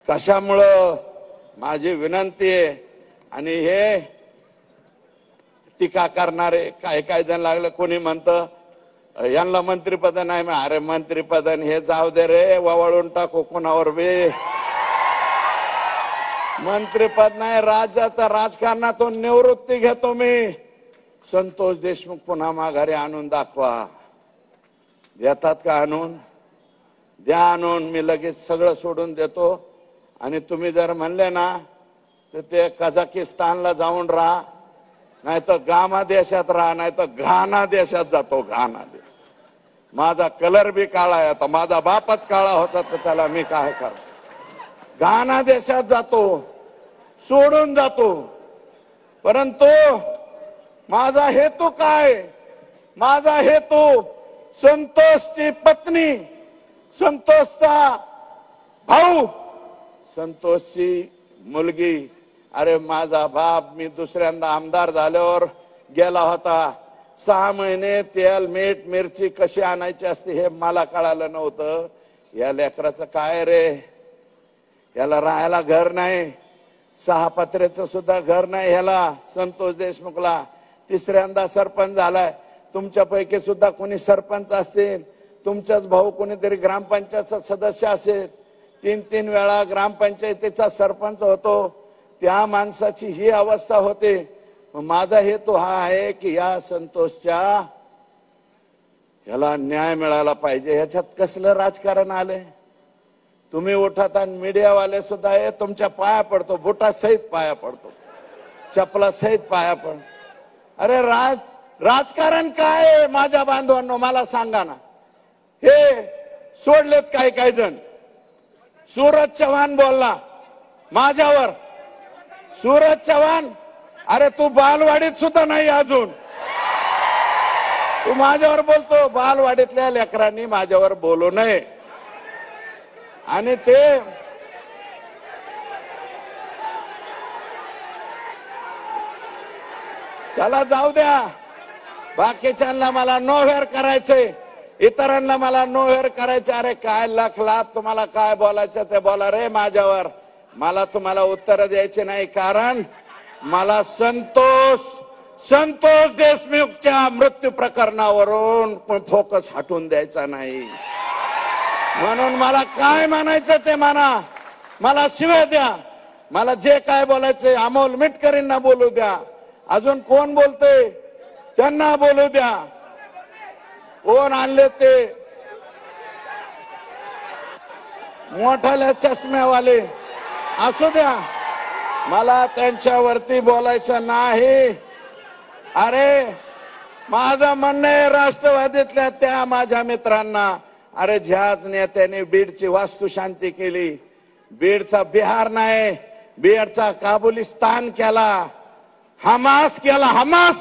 कशामुळं माझी विनंती आहे. आणि हे टीका करणारे काय काय जण लागले, कोणी म्हणतं यांना मंत्रिपद नाही. अरे मंत्रिपद हे जाऊ दे रे, ववाळून टाकू कोणावर बी. मंत्रिपद नाही, राज्याच्या राजकारणातून निवृत्ती घेतो मी. संतोष देशमुख पुन्हा माघारी आणून दाखवा. देतात का आणून? द्या आणून, मी लगेच सगळं सोडून देतो. आणि तुम्ही जर म्हणले ना तर ते कझाकिस्तानला जाऊन राहा, नाही तर गामा देशात राहा, नाही तर घाना देशात जातो. घाना देश माझा कलर बी काळा आहे, आता माझा बापच काळा होता तर त्याला मी काय करतो. घाना देशात जातो, सोडून जातो. परंतु माझा हेतू काय? माझा हेतू संतोषची पत्नी, संतोषचा भाऊ, संतोषची मुलगी. अरे माझा बाप मी दुसऱ्यांदा आमदार झाल्यावर गेला होता. 6 महिने तेल मीठ मिरची कशी आणायची असते हे मला कळालं नव्हतं. या लेकराचं काय रे, याला राहायला घर नाही, 6 पत्र्याचं सुद्धा घर नाही ह्याला. संतोष देशमुखला 3ऱ्यांदा सरपंच झालाय. तुमच्यापैकी सुद्धा कोणी सरपंच असतील, तुमचाच भाऊ कोणीतरी ग्रामपंचायतचा सदस्य असेल, 3 वेळा ग्रामपंचायतीचा सरपंच होतो. त्या माणसाची ही अवस्था होते. माझा हेतू हा आहे की या संतोषच्या ह्याला न्याय मिळाला पाहिजे. ह्याच्यात कसलं राजकारण आलंय? तुम्ही उठत आणि मीडियावाले सुद्धा हे तुमच्या पाया पडतो, बुटा सहित पाया पडतो, चपला सहित पाया पडतो. अरे राजकारण काय माझ्या बांधवांनो मला सांगा ना. हे सोडलेत काही काही जण. सूरज चव्हाण बोलला माझ्यावर. सूरज चव्हाण, अरे तू बालवाडीत सुद्धा नाही अजून, तू माझ्यावर बोलतो. बालवाडीतल्या लेकरांनी माझ्यावर बोलू नये. आणि ते चला जाऊ द्या, बाकीच्यांना मला नो हेअर करायचंय, इतरांना मला नो हेअर करायचे. अरे काय लाख तुम्हाला काय बोलायचं ते बोला रे माझ्यावर. मला तुम्हाला उत्तर द्यायचे नाही, कारण मला संतोष देशमुखच्या मृत्यू प्रकरणावरून फोकस हटवून द्यायचा नाही. म्हणून मला काय म्हणायचं ते म्हणा, मला शिवाय द्या, मला जे काय बोलायचंय अमोल मिटकरींना बोलू द्या, अजून कोण बोलते त्यांना बोलू द्या. कोण आणले ते मोठाल्या चष्म्यावाले असू द्या, मला त्यांच्यावरती बोलायचं नाही. अरे माझं म्हणणं आहे राष्ट्रवादीतल्या त्या माझ्या मित्रांना, अरे ज्या नेत्याने बीडची वास्तुशांती केली, बीडचा बिहार नाही बीडचा काबुलिस्तान केला, हमास केला, हमास